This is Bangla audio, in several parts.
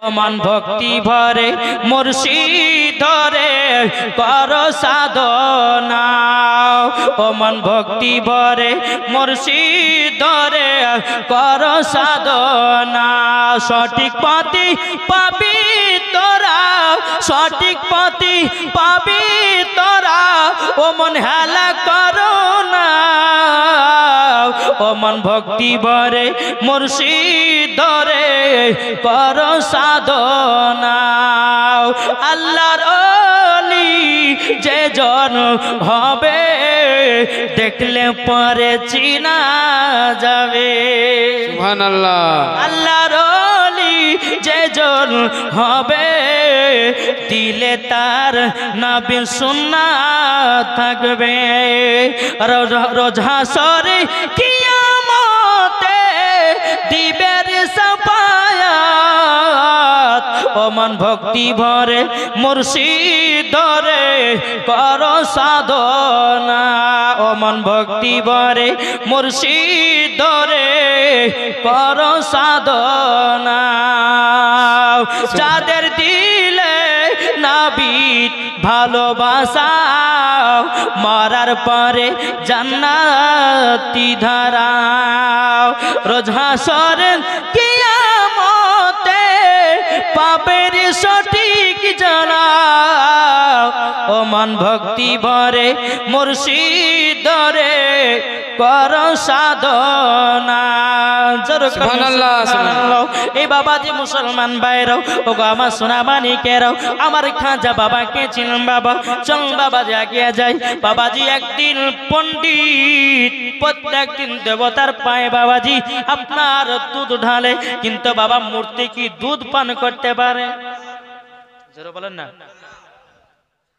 মন ভক্তি ভরে মুর্শিদ ধরে কর সাধনা ও মন ভক্তি ভরে মুর্শিদ ধরে কর সাধনা সঠিক পথে পাবি তোরা সঠিক পথে পাবি তোরা ও মন হেলা করো না ও মন ভক্তি ভরে মুর্শিদ ধরে কর সাধনা আল্লাহর ওলি যে জন হবে দেখলে পরে চিনা যাবে সুবহানাল্লাহ আল্লাহর ওলি যে জন হবে দিলে তার নবী সুন্নাত থাকবে রোজ হাসরে কিয়ামতে দিবে সাফায়াত ও মন ভক্তি ভরে মুর্শিদ ধরে কর সাধনা ও মন ভক্তি ভরে মুর্শিদ ধরে কর সাধনা যাদের দিলে নাবিদ ভালোবাসা মরার পরে জান্নাতি ধারা রোজ হাসরে কিয়ামতে পাপের সঠিক জানা ও মন ভক্তি ভরে মুর্শিদ ধরে কর সাধনা সুবহানাল্লাহ সুবহানাল্লাহ এই বাবাজি মুসলমান ভাইরাও ও গো আমার সোনা মানিকেরাও আমার খাজা বাবাকে চিনলাম বাবা চল বাবাজি এগিয়ে যাই বাবাজি একদিন পণ্ডিত প্রত্যেক দিন দেবতার পায়ে বাবাজি আপনার দুধ ঢালে কিন্তু বাবা মূর্তি কি দুধ পান করতে পারে জোরে বলেন না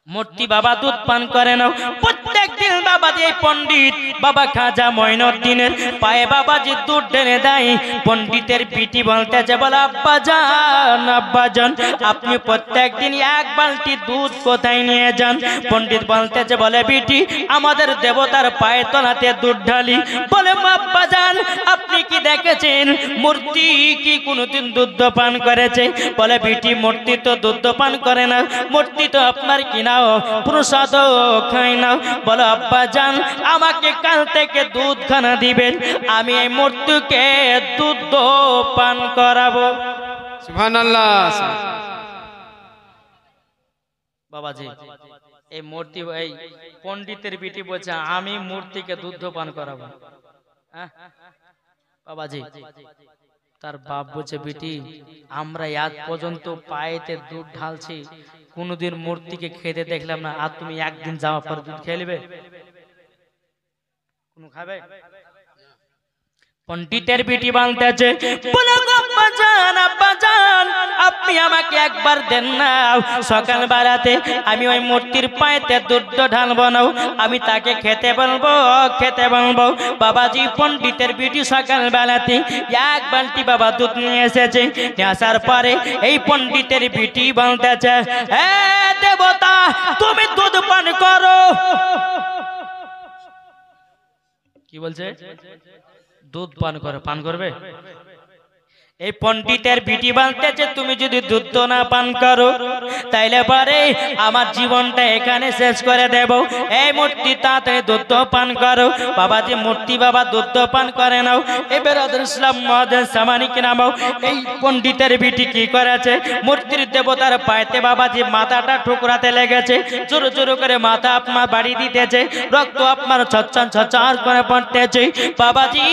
মূর্তি বাবা দুধ পান করে না প্রত্যেক দিন বাবাজি এই পণ্ডিত বাবা খাজা মঈনুদ্দিনের পায়ে বাবাজি দুধ ঢেলে দেয় পণ্ডিতের বিটি বলতেছে বলে আব্বাজান আপনি প্রত্যেক দিন এক বালতি দুধ কোথায় নিয়ে যান পণ্ডিত বলতেছে বলে বিটি আমাদের দেবতার পায়ে তলাতে দুধ ঢালি বলে আব্বাজান আপনি কি দেখেছেন মূর্তি কি কোনোদিন দুধ পান করেছে বলে বিটি মূর্তি তো দুধ পান করে না মূর্তি তো আপনার কিনা প্রসাদ খাই না বলো আব্বাজান আমাকে কাল থেকে দুধ খানা দিবেন আমি এই মূর্তিকে দুধ পান করাবো সুবহানাল্লাহ বাবাজি এই মূর্তি এই পণ্ডিতের বিটি বলছে আমি মূর্তিকে দুধ পান করাবো বাবাজি তার বাপ বলছে বিটি আমরা আজ পর্যন্ত পায়েতে দুধ ঢালছি কোনদিন মূর্তিকে খেতে দেখলাম না আর তুমি একদিন যাওয়া পর দুধ খেয়ে নেবে কোন খাবে পণ্ডিতের বিটি বানতেছে বলে আব্বাজান আপনি আমাকে একবার দেন না সকাল বেলাতে আমি ওই মূর্তির পায়েতে দুধ ঢালবো না আমি তাকে খেতে বলবো বাবাজি পণ্ডিতের বিটি সকাল বেলাতে এক বালতি বাবা দুধ নিয়ে এসেছে আসার পরে এই পণ্ডিতের বিটি বলতেছে হে দেবতা তুমি দুধ পান করো কি বলছে দুধ পান করবে এই পণ্ডিতের বিটি বলতেছে তুমি যদি দুধ না পান করো তাইলে পরে আমার জীবনটা এখানে শেষ করে দেব এই মূর্তি তাড়াতাড়ি দুধ পান করো বাবাজি মূর্তি বাবা দুধ পান করে নাও এবার ইসলাম মহাদেব সামানিক নামাও এই পণ্ডিতের বিটি কি করেছে মূর্তির দেবতার পায়েতে বাবাজি মাথাটা ঠুকরাতে লেগেছে জোর জোর করে মাথা আপনার বাড়ি দিতেছে রক্ত আপনার ছচ্ছর করে পড়তেছে বাবাজি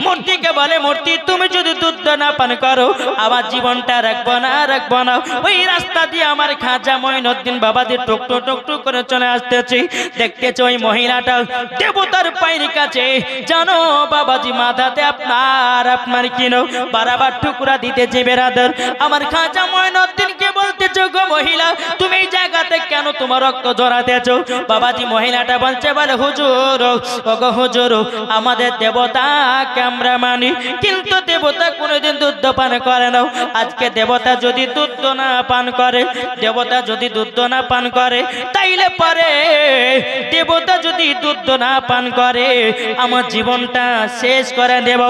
মূর্তিকে বলে মূর্তি তুমি যদি দুধ না পান করো আমার জীবনটা রাখবো না ওই রাস্তা দিয়ে আমার খাজা মঈনুদ্দিন বাবাজি টুক করে চলে আসতেছি দেখতেছে ওই মহিলাটা দেবতার পায়ের কাছে জানো বাবাজি মাথাতে আপনার কিনো বারবার টুকরা দিতেছে বেরাদার আমার খাজা মঈনুদ্দিনকে বলতেছো গো মহিলা তুমি এই জায়গাতে কেন তোমার রক্ত ঝরাতেছো বাবাজি মহিলাটা বলছে বলে হুজুর ওগো হুজুর আমাদের দেবতাকে আমরা মানি কিন্তু দেবতা কোনোদিন দুধ পান করে না আজকে দেবতা যদি দুধ না পান করে তাইলে পরে দেবতা যদি দুধ না পান করে আমার জীবনটা শেষ করে দেব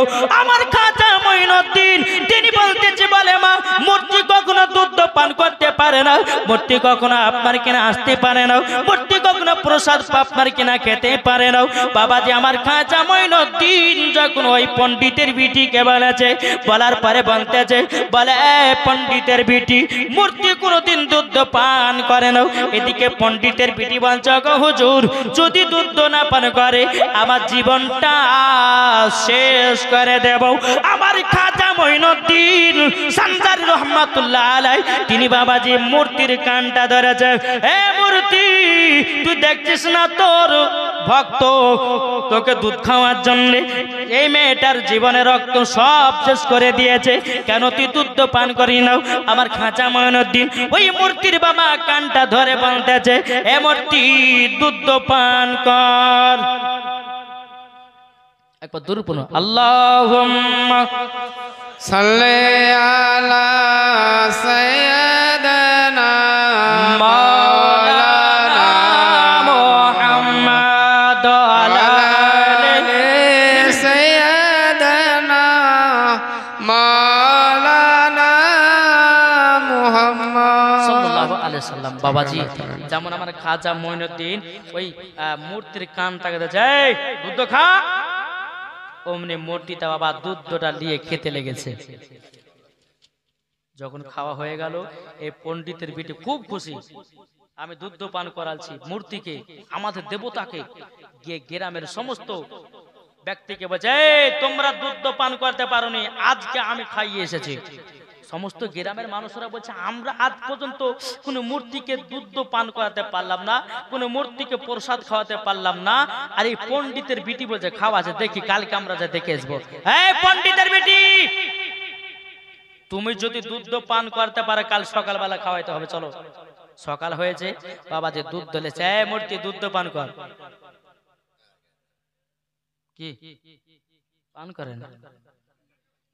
আমার খাজা মঈনুদ্দিন তিনি বল বলতেছে, বলে মা মূর্তি কখনো দুধ পান করতে পারে না, মূর্তি কখনো আপনার কিনা আসতে পারে না, মূর্তি কখনো প্রসাদ আপনার কিনা খেতে পারে না। বাবাজি আমার খাজা মঈনুদ্দিন যখন ওই পণ্ডিতের বিটিকে বলেছে, বলার পরে বলতেছে, বলে পণ্ডিতের বিটি মূর্তি কোনোদিন দুধ পান করে না। এদিকে পণ্ডিতের বিটি বলছে, গো হুজুর যদি দুধ না পান করে আমার জীবনটা শেষ করে দেব। আমার খাজা মঈনুদ্দিন সানজারি রহমাতুল্লাহ আলাইহি তিনি বাবাজি মূর্তির কানটা ধরেছে, এ মূর্তি তুই দেখছিস না তোর ভক্ত তোকে দুধ খাওয়ার জন্য এই মেয়েটার জীবনে রক্ত সব শেষ করে দিয়েছে, কেন তুই দুধ পান করি নাও? আমার খাজা মঈনুদ্দিন ওই মূর্তির বাবা কানটা ধরে বলতেছে, এ মূর্তি দুধ পান কর। একবার দূর পড়ো, আল্লাহুম্মা সাল্লি আলা সাইয়্যিদিনা মাওলানা মুহাম্মদ আলা সাইয়্যিদিনা মাওলানা মুহাম্মদ সাল্লাল্লাহু আলাইহি সাল্লাম। বাবাজি যেমন আমার খাজা মঈনুদ্দিন ওই মূর্তির কানটাকে দেখে, এই দুধ খা, অমনি মূর্তিটা বাবা দুধটা নিয়ে খেতে লেগেছে। যখন খাওয়া হয়ে গেল এই পণ্ডিতের বিটি খুব খুশি, আমি দুধ পান করাচ্ছি মূর্তিকে, আমাদের দেবতাকে। গিয়ে গ্রামের সমস্ত ব্যক্তিকে বলছে, এই তোমরা দুধ পান করতে পারোনি, আজকে আমি খাইয়ে এসেছি। সমস্ত গ্রামের মানুষরা বলছে, আমরা আজ পর্যন্ত কোনো মূর্তিকে দুধ পান করাতে পারলাম না, কোনো মূর্তিকে প্রসাদ খাওয়াতে পারলাম না। আর এই পণ্ডিতের বিটি বলছে, খাওয়া আছে, দেখি কালকে আমরা যা দেখে আসবো। এই পণ্ডিতের বিটি তুমি যদি দুধ পান করতে পারো কাল সকালবেলা খাওয়াইতে হবে, চলো। সকাল হয়েছে, বাবা যে দুধ দলেছে, এই মূর্তি দুধ পান কর। কি পান করে না?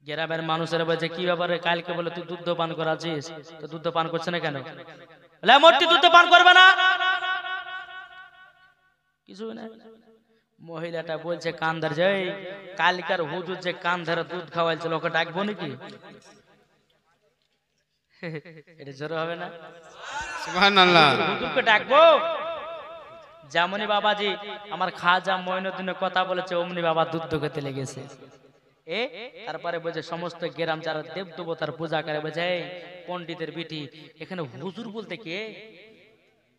গ্রামের মানুষেরা বলছে, কি ব্যাপারে কালকে বলে তুই দুধ পান করাছিস, তো দুধ পান করছে না কেন? বলে মূর্তি দুধ পান করবে না, কিছু না। মহিলাটা বলছে কান ধরে, যে কালকার হুজুর যে কান ধরে দুধ খাওয়াইছিল ওকে ডাকবো নাকি? এটা জোর হবে না? সুবহানাল্লাহ। হুজুরকে ডাকবো? যেমনই বাবাজি আমার খাজা মঈনুদ্দিনের কথা বলেছে, অমনি বাবা দুধ খেতে লেগেছে। তারপরে বলছে সমস্ত গ্রাম যারা দেব দেবতার পূজা করে বলছে, এই পণ্ডিতের বিটি এখানে হুজুর বলতে কে?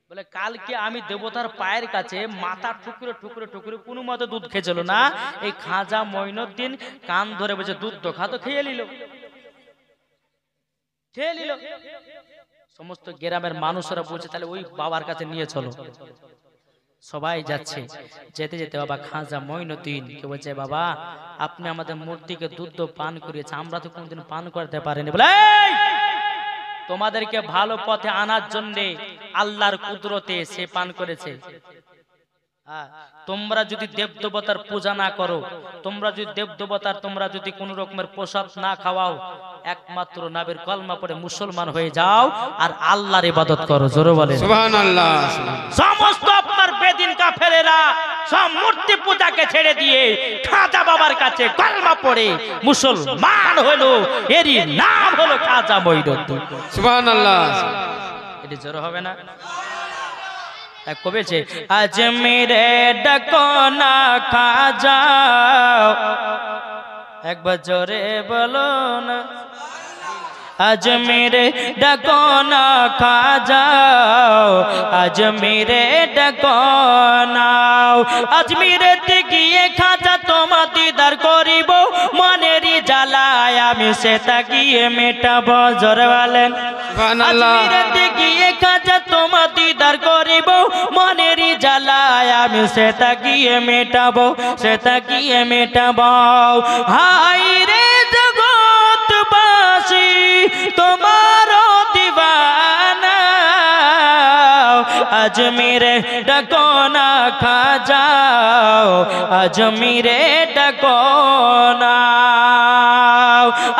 বলে কালকে আমি দেবতার পায়ের কাছে মাথা ঠুকরে ঠুকরে ঠুকরে কোনো মতে দুধ খেয়েছিল না, এই খাজা মঈনুদ্দিন কান ধরে বলছে দুধ তো খা, তো খেয়ে নিল। সমস্ত গ্রামের মানুষরা বলছে, তাহলে ওই বাবার কাছে নিয়ে চলো। সবাই যাচ্ছে, যেতে যেতে বাবা খাজা মঈনুদ্দিন কে বলছে, বাবা আপনি আমাদের মূর্তিকে দুধ পান করিয়েছে, আমরা তো কোনদিন পান করতে পারিনি। বলে তোমাদেরকে ভালো পথে আনার জন্য আল্লাহর কুদরতে সে পান করেছে। তোমরা যদি দেবদেবতার পূজা না করো, তোমরা যদি দেবদেবতার তোমরা যদি কোন রকমের প্রসাদ না খাওয়াও, একমাত্র নবীর কলমা পড়ে মুসলমান হয়ে যাও আর আল্লাহর ইবাদত করো। জোরে বলেন সুবহানাল্লাহ। সমস্ত আপনার বেদিন কাফেরেরা সব মূর্তি পূজাকে ছেড়ে দিয়ে খাজা বাবার কাছে কলমা পড়ে মুসলমান হলো, এরই নাম হলো খাজা মঈনুদ্দিন। সুবহানাল্লাহ। এটি জোরে হবে না? কবেছে আজমিরে ডাকো না খাজা, একবার জোরে বলো না। আজমিরে ডাকো না খাজা, আজমিরে ডাকো না। আজমিরে গিয়ে খাজা তোমার দিদার করিব, মনেরই জ্বালায় আমি সেটা গিয়ে মেটাবো। জোরে বলেন আজমিরে গিয়ে খাজা তোমার দিদার করিব, মনেরই জ্বালায় আমি সেটা গিয়ে মেটাবো, সেটা গিয়ে মেটাবো। হাই রে জগৎবাসী তোমার দিবানা, আজমিরে ডাকো না খাজা, আজমিরে ডাকো না।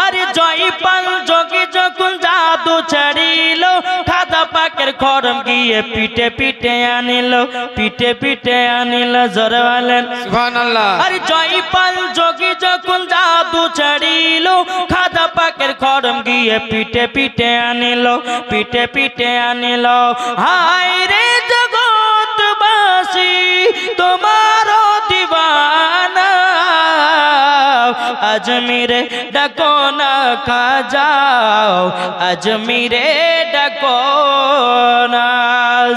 আরে জয়পাল যোগী যখন যাব জাদু ছাড়িল খাজা পাকের খড়ম গিয়ে পিঠে পিঠে আনিল পিঠে পিঠে আনিল জোরে বলেন সুবহানাল্লাহ আরে জয়পাল যোগী যখন জাদু ছাড়িল খাজা পাকের খড়ম গিয়ে পিঠে পিঠে আনিল পিঠে পিঠে আনিল হায় রে জগৎবাসী তোমারও দিবানা আজমিরে ডাকো না খাজাও আজমিরে ডাকো না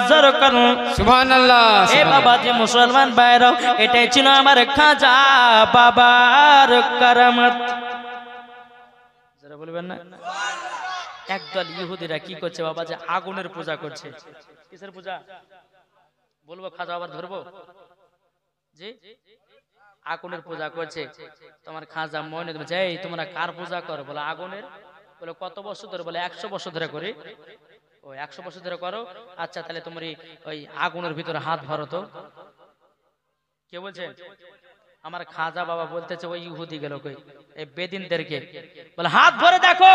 জোরে করুন সুবহানাল্লাহ এ বাবাজি মুসলমান ভাইরাও এটাই ছিল আমার খাজা বাবার কারামত যারা বলবেন না একদল ইহুদিরা কি করছে বাবাজি আগুনের পূজা করছে কিসের পূজা বলবো খাজা আবার ধরবো জি আগুনের পূজা করছে তোমার খাজা মনে যে তোমরা কার পূজা করো বলে আগুনের বলে কত বছর ধরে বলে 100 বছর ধরে করি ও 100 বছর ধরে করো আচ্ছা তাহলে তোমার ওই আগুনের ভিতরে হাত ভরো তো কে বলছে আমার খাজা বাবা বলতেছে ওই ইহুদি গেল কই এই বেদিনদেরকে বলে হাত ভরে দেখো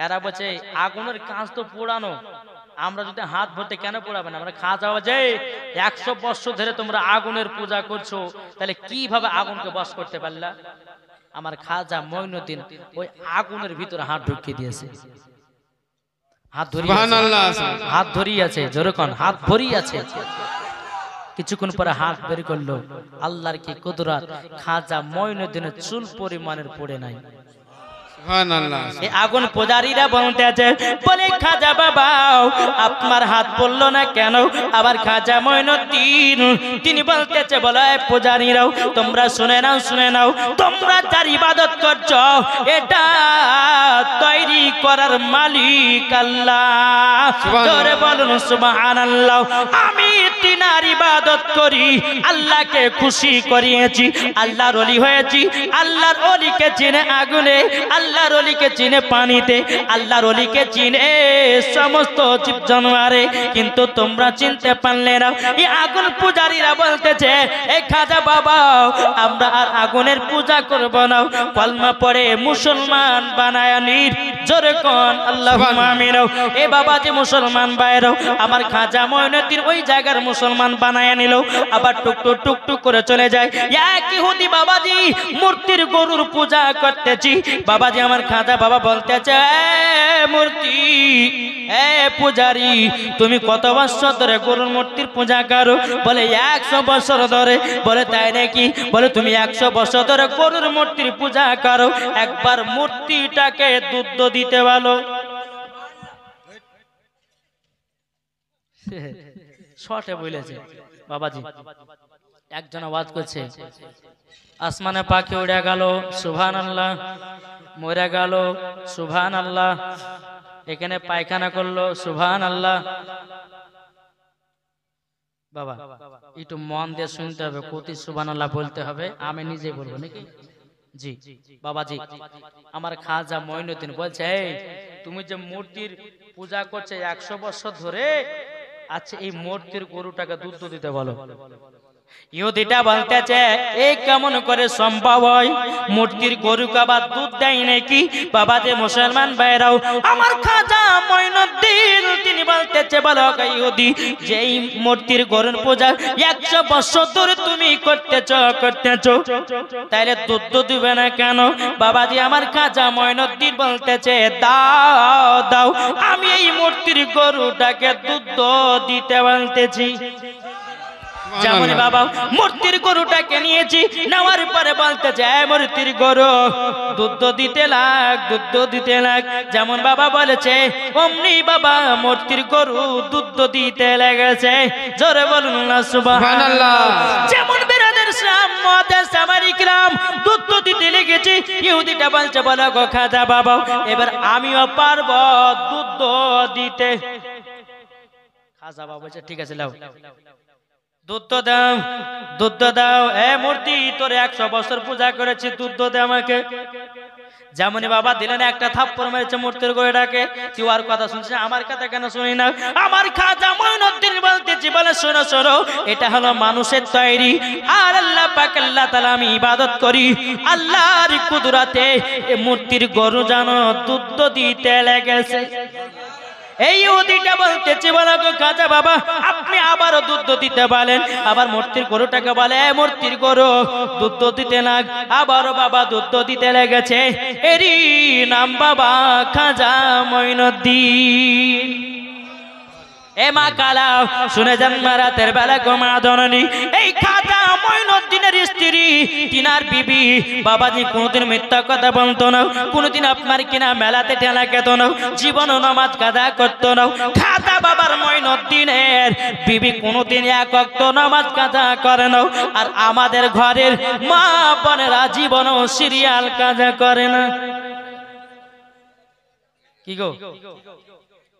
এরা বলছে আগুনের কাজ তো পোড়ানো আমরা যদি হাত ভরতে কেন পোড়াবে না আমরা খাজা বাবা যে 100 বছর ধরে তোমরা আগুনের পূজা করছো তাহলে কিভাবে আগুনকে বশ করতে পারলা আমার খাজা মঈনুদ্দিন ওই আগুনের ভিতরে হাত ঢুকিয়ে দিয়েছে হাত ধরিয়ে আছে জোরে কোন হাত ভরিয়ে আছে কিছুক্ষণ পরে হাত বের করলো আল্লাহর কি কুদরত খাজা মঈনুদ্দিনের চুল পরিমাণের পড়ে নাই সুবহানাল্লাহ এই আগুন পূজারীরা বলতে আছে বলে খাজা বাবা আপনার হাত পড়লো না কেন আবার খাজা মঈনুদ্দিন তিনি বলতেছে বলে পূজারীরাও তোমরা শুনে নাও তোমরা যার ইবাদত করছো এটা তৈরি করার মালিক আল্লাহ জোরে বলুন সুবহানাল্লাহ আমি তিনার ইবাদত করি আল্লাহকে খুশি করিয়েছি আল্লাহর ওলি হয়েছি আল্লাহর ওলিকে চিনে আগুনে আল্লাহর ওলিকে চিনে পানিতে আল্লাহর ওলিকে চিনে সমস্ত জীব জানোয়ারে কিন্তু তোমরা চিনতে পারলে না এই আগুন পূজারীরা বলতেছে এই খাজা বাবা আমরা আর আগুনের পূজা করব না কলমা পড়ে মুসলমান বানায় নির জোরে কোন আল্লাহুম্মা আমিন এ বাবাজি মুসলমান ভাইরাও আমার খাজা মঈনুদ্দিন ওই জায়গার মুসলমান বানায় নিল আবার টুকটুক টুকটুক করে চলে যায় এক ইহুদি বাবাজি মূর্তির গরুর পূজা করতেছি বাবাজি আমার খাজা বাবা বলতেছে মূর্তি পূজারি তুমি কত বছর ধরে গরুর মূর্তির পূজা করো বলে 100 বছর ধরে বলে তাই নাকি বলে তুমি 100 বছর ধরে গরুর মূর্তির পূজা করো একবার মূর্তিটাকে দুধ দিতে বলো শর্টে বলেছে বাবাজি একজন আওয়াজ করছে আসমানে পাখি উড়ে গেল সুবহানাল্লাহ মরে গেল সুবহানাল্লাহ এখানে পায়খানা করলো সুবহানাল্লাহ বাবা একটু মন দিয়ে শুনতে হবে কোটি সুবহানাল্লাহ বলতে হবে আমি নিজে বলবো নাকি জি বাবাজি আমার খাজা মঈনুদ্দিন বলছে এই তুমি যে মূর্তির পূজা করছে 100 বছর ধরে আচ্ছা এই মূর্তির গরুটাকে দুধ দিতে বলো ইহুদিটা বলতেছে এই কেমন করে সম্ভব হয় মূর্তির গরুকে আবার দুধ দেয় নাকি বাবাজি মুসলমান ভাইরাও আমার খাজা মঈনুদ্দিন তিনি বলতেছে বলো ইহুদি যে এই মূর্তির গরুর পূজা 100 বছর ধরে তুমি করতেছো তাইলে দুধ দিবে না কেন বাবাজি আমার খাজা মঈনুদ্দিন বলতেছে দাও দাও আমি এই মূর্তির গরুটাকে দুধ দিতে বলতেছি যেমন বাবা মূর্তির গরুটাকে নিয়েছি নেওয়ার পরে বলতেছে মূর্তির গরু দুধ দিতে লাগ যেমন বাবা বলেছে অমনি বাবা মূর্তির গরু দুধ দিতে লেগেছে জোরে বলুন না সুবহানাল্লাহ যেমন বেরাদের ইসলাম মুআদ্দাস সামারি কিরাম দুধ দিতে লেগেছে ইহুদিটা বলছে বলো গো খাজা বাবা এবার আমিও পারবো দুধ দিতে খাজা বাবা বলছে ঠিক আছে লাও দুধ দাও এ মূর্তি তোর 100 বছর পূজা করেছি দুধ দে আমাকে যেমনই বাবা দিলেন একটা থাপ্পড় মেরেছে মূর্তির গোড়াটাকে, তুই আর কথা শুনছিস, আমার কথা কেন শুনি না? আমার খাজা মঈনুদ্দিন বলতেছি, বলে শোনো শোনো, এটা হলো মানুষের তৈরি, আর আল্লাহ পাক আল্লাহ তাআলা আমি ইবাদত করি, আল্লাহর কুদরতে এই মূর্তির গরু জানো দুধ দিতে লেগেছে। এই ইহুদিটা বলতেছে, বলো গো খাজা বাবা, আপনি আবারও দুধ দিতে বলেন। আবার মূর্তির গরুটাকে বলে, মূর্তির গরু দুধ দিতে লাগ। আবারও বাবা দুধ দিতে লেগেছে। এরই নাম বাবা খাজা মঈনুদ্দিন। এ মা কালা, শুনে যান মা, রাতের বেলা গো মা জননী, এই খাজা মঈনুদ্দিনের স্ত্রী তিনার বিবি বাবাজি কোনোদিন মিথ্যা কথা বলতো না, কোনোদিন আপনার কিনা মেলাতে ঠেলা খেত না, জীবন নামাজ কাজা করতো না। খাজা বাবার মঈনুদ্দিনের বিবি কোনোদিন এক ওয়াক্ত নামাজ কাজা করে না। আর আমাদের ঘরের মা বোনেরা জীবনও সিরিয়াল কাজা করে না। কি গো,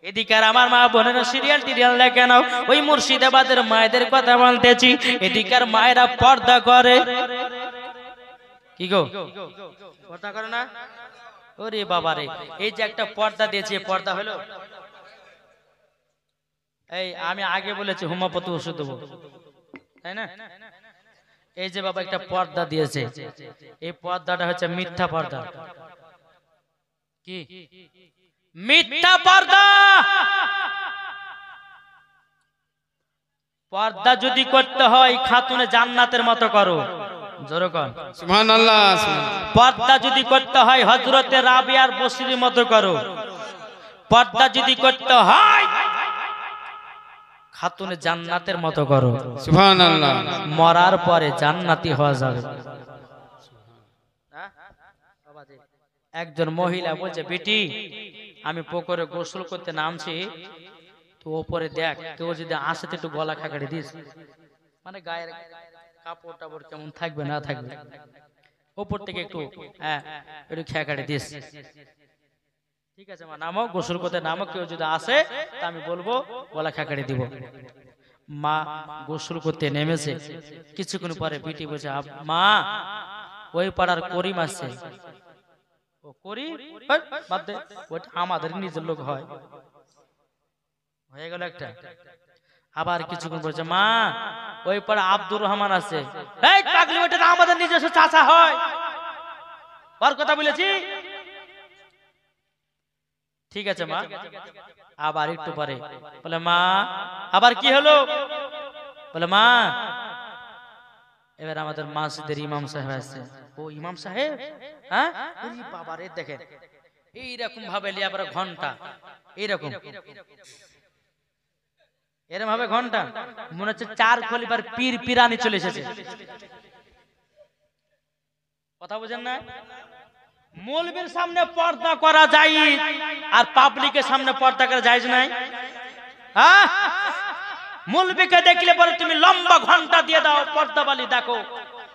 এদিকার আমার মা বোনেরা সিরিয়াল টিরিয়াল দেখে নাও। ওই মুর্শিদাবাদের মায়েদের কথা বলতেছি, এদিকার মায়েরা পর্দা করে। কি গো, পর্দা করে না? ওরে বাবা রে, এই যে একটা পর্দা দিয়েছে, পর্দা হলো। এই আমি আগে বলেছি হোমিওপ্যাথি ওষুধ দেবো, তাই না? এই যে বাবা একটা পর্দা দিয়েছে, এই পর্দাটা হচ্ছে মিথ্যা পর্দা। কি মিথ্যা পর্দা? পর্দা যদি করতে হয় খাতুনে জান্নাতের মতো করো, জোরে কর সুবহানাল্লাহ। পর্দা যদি করতে হয় হযরতে রাবিয়ার বসরির মতো করো। পর্দা যদি করতে হয় খাতুনে জান্নাতের মতো করো, সুবহানাল্লাহ। মরার পরে জান্নাতি হওয়া যাবে। একজন মহিলা বলছে, বেটি আমি পুকুরে গোসল করতে নামছি, তো ওপরে দেখ কেউ যদি আসে তো একটু গলা খাকাড়ি দিস, মানে গায়ের কাপড় টাপড় কেমন থাকবে না থাকবে, ওপর থেকে একটু একটু খাকাড়ি দিস। ঠিক আছে মা, নামো, গোসল করতে নামো, কেউ যদি আসে তা আমি বলবো গলা খাকাড়ি দিব। মা গোসল করতে নেমেছে, কিছুক্ষণ পরে বেটি বলছে, মা ওই পাড়ার করিম আসছে। আমাদের নিজের লোক হয়, হয়ে গেল একটা। আবার কিছুক্ষণ বলছে, মা ওই পাড়া আব্দুর রহমান আছে। এই পাগলি, ওটা আমাদের নিজস্ব চাচা হয়, ওর কথা বলেছি। ঠিক আছে মা। আবার একটু পরে বলে, মা আবার কি হলো? বলে, মা এবার আমাদের মসজিদের ইমাম সাহেব আসছে। ও ইমাম সাহেব? হ্যাঁ বাবা রে, দেখেন এইরকম ভাবে লিয়া পরে ঘন্টা, এইরকম এরকম ভাবে ঘন্টা, মনে হচ্ছে 4 খলিফার পীর পিরানি চলে এসেছে। কথা বুঝেন না? মৌলবীর সামনে পর্দা করা যায় আর পাবলিকের সামনে পর্দা করা যায় নাই? হ্যাঁ, মৌলবীকে দেখলে পরে তুমি লম্বা ঘন্টা দিয়ে দাও, পর্দা বালি দেখো,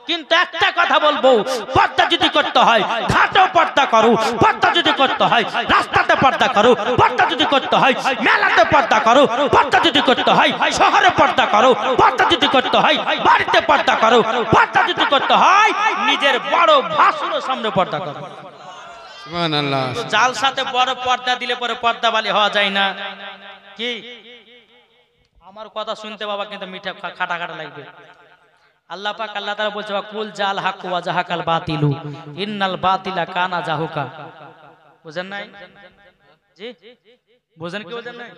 কিন্তু একটা কথা বলবো, পর্দা যদি করতে হয় ঘাটেও পর্দা করো, পর্দা যদি করতে হয় রাস্তাতে পর্দা করো, পর্দা যদি করতে হয় মেলাতে পর্দা করো, পর্দা যদি করতে হয় শহরে পর্দা করো, পর্দা যদি করতে হয় বাড়িতে পর্দা করো, পর্দা যদি করতে হয় নিজের বড় ভাসুরের সামনে পর্দা করো। সুবহানাল্লাহ। জাল সাথে বড় পর্দা দিলে পরে পর্দা বালি হওয়া যায় না। কি আমার কথা শুনতে বাবা কিন্তু মিঠা খাটা খাটা লাগবে। আল্লাহ পাক আল্লাহ তাআলা বলছে, কুল জাল হক ওয়া জাহাকাল বাতিলু ইন্নাল বাতিলা কানা জাহুকা। বুঝেন নাই? জি বুঝেন কি বুঝেন নাই?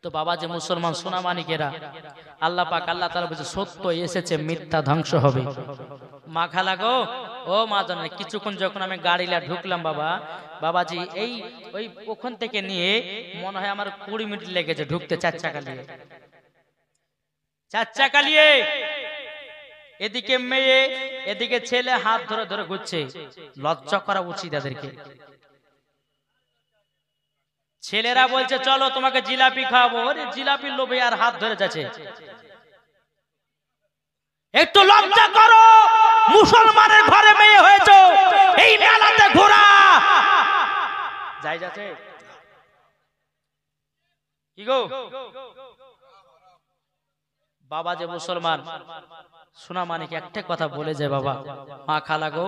তো বাবা যে মুসলমান সোনা মানিকেরা, আল্লাহ পাক আল্লাহ তাআলা বলছে, সত্য এসেছে মিথ্যা ধ্বংস হবে। মা খালা গো, ও মা জানে, কিছুক্ষণ যখন আমি গাড়িলা ঢুকলাম বাবা, বাবাজি এই ওই ওখান থেকে নিয়ে মনে হয় আমার 20 মিনিট লেগেছে ঢুকতে, 4 চাকা নিয়ে, 4 চাকা নিয়ে। এদিকে মেয়ে এদিকে ছেলে হাত ধরে ধরে ঘুরছে। লজ্জা করা উচিত এদেরকে। ছেলেরা বলছে, চলো তোমাকে জিলাপি খাওয়াবো। আরে জিলাপির লোভে আর হাত ধরে যাচ্ছে। একটু লজ্জা করো, মুসলমানের ঘরে মেয়ে হয়েছে, এই মেলাতে ঘোরা যাই যাচ্ছে? কি গো, বাবা যে মুসলমান সোনা মানিক একটা কথা বলে যায়, বাবা মা খালা গো,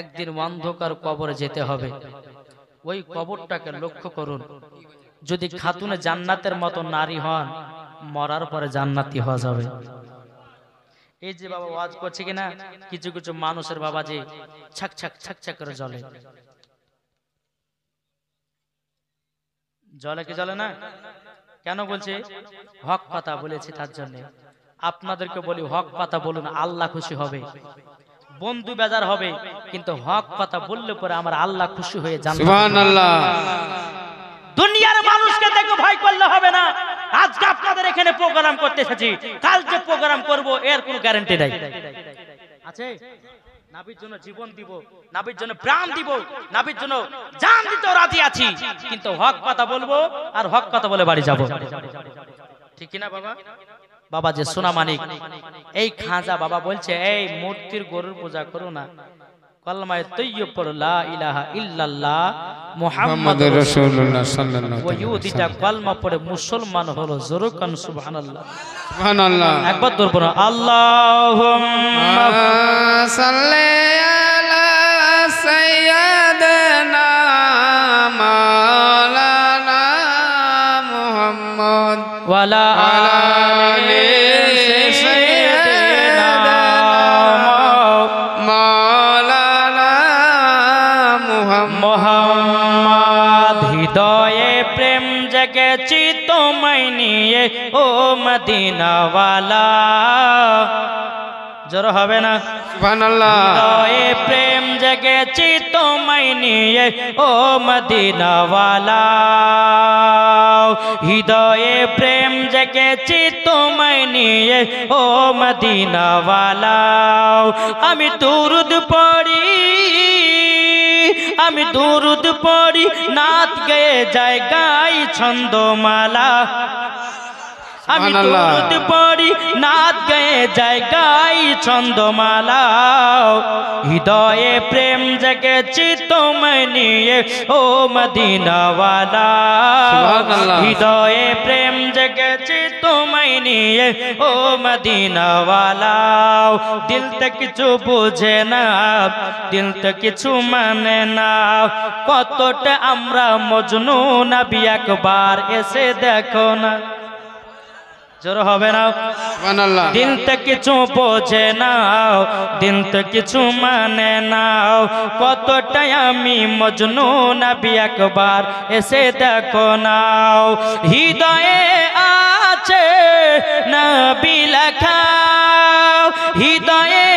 একদিন অন্ধকার কবরে যেতে হবে। ওই কবরটাকে লক্ষ্য করুন, যদি খাতুনে জান্নাতের মতো নারী হন, মরার পরে জান্নাতি হওয়া যাবে। এই যে বাবা ওয়াজ করছে কিনা, কিছু কিছু মানুষের বাবা যে ছাক ছাক ছাক ছাক করে জ্বলে, জ্বলে কি জ্বলে না? কেন বলছে? হক কথা বলেছি তার জন্য। আপনাদেরকে বলি, হক কথা বলুন, আল্লাহ খুশি হবে। বন্ধু বেজার হবে, কিন্তু হক কথা বললে পরে আমার আল্লাহ খুশি হয়ে যান। সুবহানাল্লাহ। দুনিয়ার মানুষকে দেখে ভয় করলে হবে না। আজকে আপনাদের এখানে প্রোগ্রাম করতে এসেছি, কাল যে প্রোগ্রাম করব এর কোনো গ্যারান্টি নাই আছে। নাবির জন্য জীবন দিব, নাবির জন্য প্রাণ দিব, নাবির জন্য জান দিতে রাজি আছি, কিন্তু হক কথা বলবো আর হক কথা বলে বাড়ি যাব, ঠিক কি না বাবা? বাবা যে সোনা মানিক, এই খাজা বাবা বলছে, এই মূর্তির গরুর পূজা করো না, কলমায়ে তৈয়ব পড়ো, লা ইলাহা ইল্লাল্লাহ মুহাম্মাদুর রাসূলুল্লাহ সাল্লাল্লাহু আলাইহি ওয়াসাল্লাম। ওই দুইটা কলমা পড়ে মুসলমান হলো। জোরে কান সুবহানাল্লাহ। সুবহানাল্লাহ। একবার দূর পড়ো, আল্লাহুম্মা সাল্লি আলা সাইয়্যিদিনা মাওলানা মুহাম্মদ ওয়ালা আলি সাইয়্যিদিনা মাওলানা মুহাম্মদ। হৃদয়ে প্রেম জেগেছি তোমায় নিয়ে ও মদিনাওয়ালা। জোর হবে না? সুবহানাল্লাহ। হৃদয়ে প্রেম জেগেছি তোমায় নিয়ে ও মদিনাওয়ালা। হৃদয়ে প্রেম জেগেছি তোমায় নিয়ে ও মদিনাওয়ালা। আমি দুরুদ পড়ি, আমি দুরুদ পড়ি, নাত গেয়ে যায় গাই ছন্দমালা। আমি দুরুদ পড়ি, নাত গেয়ে যায় গাই ছন্দমালা। হৃদয়ে প্রেম জেগেছি তোমায় নিয়ে ও মদিনাওয়ালা। হৃদয়ে প্রেম জেগেছি তোমায় নিয়ে ও মদিনাওয়ালা। দিল তো কিছু বুঝে না, দিল তো কিছু মানে না, কতটা আমরা মজনু, নবী একবার এসে দেখো না। জোর হবে না? সুবহানাল্লাহ। দিল তো কিছু বোঝে না, দিল তো কিছু মানে না, কতটাই আমি মজনু, নবী একবার এসে দেখো না। হৃদয়ে আছে নবী লেখা, হৃদয়ে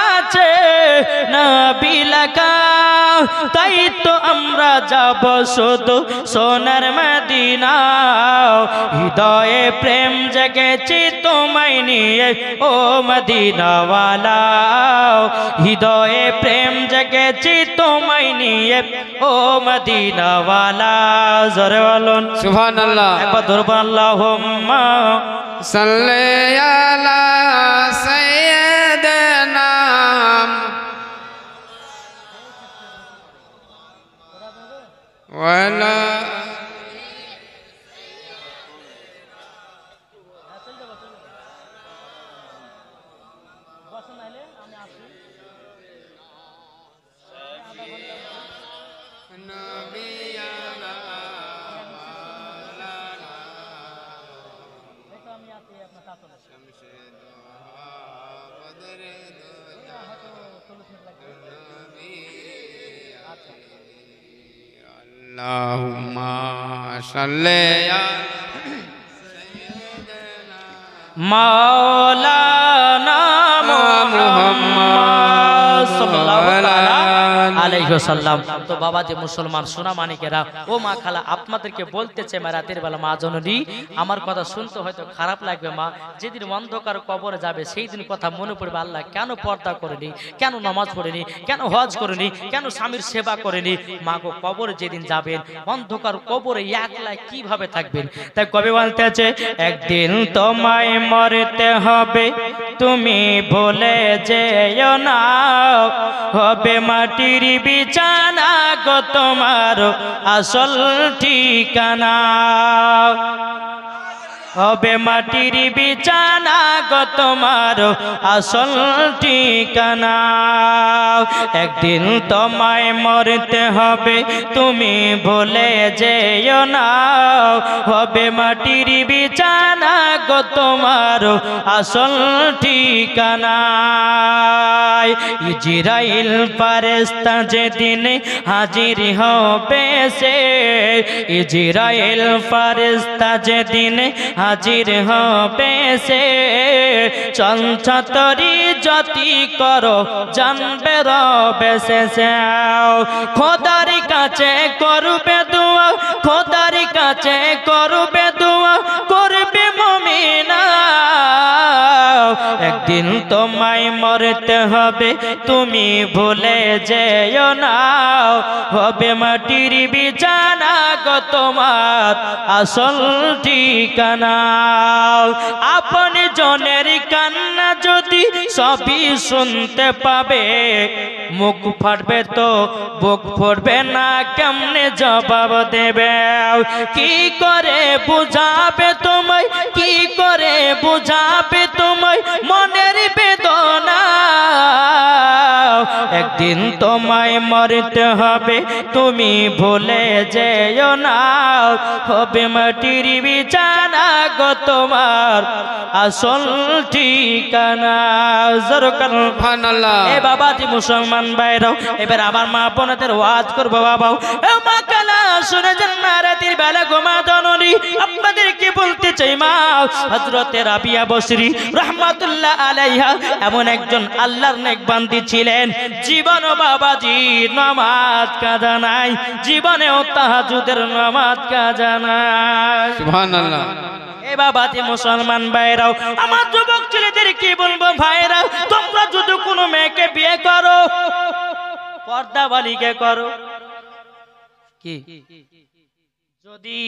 আছে নবী লেখা, তাই তো আমরা যাব শুধু সোনার মদিনা। হৃদয়ে প্রেম জেগেছি তোমায় নিয়ে ও মদিনাওয়ালা। হৃদয়ে প্রেম জেগেছি তোমায় নিয়ে ও মদিনাওয়ালা। জোরে বলুন সুবহানাল্লাহ। একবার ধরবো, আল্লাহুম্মা সাল্লি আলা সাইয়্যিদিনা ওয়ালা আল্লাহুম্মা সাল্লি আলা মাওলানা মুহাম্মদ সাল্লাল্লাহু আলাইহি ওয়াসাল্লাম। তো বাবা যে মুসলমান সোনা মানিকেরা, ও মা খালা, আপনাদেরকে বলতেছে মা, রাতের বেলা মা জননী, আমার কথা শুনতে হয়তো খারাপ লাগবে মা, যেদিন অন্ধকার কবরে যাবে সেই দিন কথা মনে পড়বে, আল্লাহ কেন পর্দা করেনি, কেন নামাজ পড়েনি, কেন হজ করেনি, কেন স্বামীর সেবা করেনি। মা গো, কবরে যেদিন যাবেন, অন্ধকার কবরে একলা কিভাবে থাকবেন? তাই কবি বলতে আছে, একদিন তোমায় মরতে হবে, তুমি ভুলে যেও না, হবে মাটির বিছানা গো তোমার আসল ঠিকানা। হবে মাটির বিছানা গো তোমার আসল ঠিকানা। একদিন তোমায় মরতে হবে তুমি ভুলে যেও না, হবে মাটির বিছানা গো তোমার আসল ঠিকানা। ইজরাইল ফেরেশতা যেদিন হাজির হবে সে, ইজরাইল ফেরেশতা যেদিন হাজির হবে সে, চঞ্চতরি যতি করো জানবে রবে শেষে। খোদার কাছে করবে দোয়া, খোদার কাছে করবে দোয়া, করবে মুমিনা। একদিন তোমায় মরতে হবে তুমি ভুলে যেও না, হবে মাটির বিছানা গো তোমার আসল ঠিকানা। আপন জনের কান্না যদি সবই শুনতে পাবে, মুখ ফাটবে তো বুক ফুটবে না, কেমনে জবাব দেবে? কি করে বুঝাবে তোমায়, কি করে বুঝাবে তোমায় মনের বেদনা? একদিন তোমায় মরতে হবে তুমি ভুলে যেও না, হবে মাটির বিছানা গো তোমার আসল ঠিকানা। জরকান সুবহানাল্লাহ। এ বাবাজি মুসলমান ভাইরাও, এবার আবার মা বোনদের ওয়াজ করবো বাবাও। এ মা কালা শুনে যান না, রাতের বেলা গোমা জননী আপনাদেরকে বলতে চাই মা, হযরতে রাবিয়া বসরি রাহমাতুল্লাহ আলাইহা এমন একজন আল্লাহর নেক বান্দি ছিলেন, জীবনও বাবাজি নামাজ কাজা নাই, জীবনেও তাহাজ্জুদের নামাজ কাজা নাই। সুবহানাল্লাহ। এ বাবাজি মুসলমান ভাইরাও, আমার যুবক ছেলেদের কি বলবো ভাইরা, তোমরা যদি কোনো মেয়েকে বিয়ে করো পর্দা বালিকে করো, কি যদি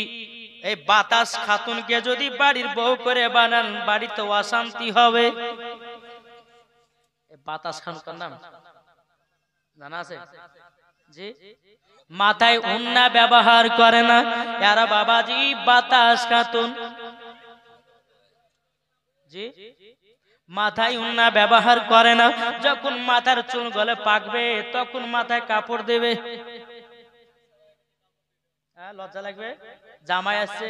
এই বাতাস খাতুনকে যদি বাড়ির বউ করে বানান বাড়িতে অশান্তি হবে। বাতাস খাতুন নাম জানা আছে? জি, মাথায় উন্না ব্যবহার করে না এরা বাবাজি বাতাস খাতুন। জি, মাথায় উন্না ব্যবহার করে না, যখন মাথার চুল গলে পাকবে তখন মাথায় কাপড় দেবে। লজ্জা লাগবে, জামাই আসছে।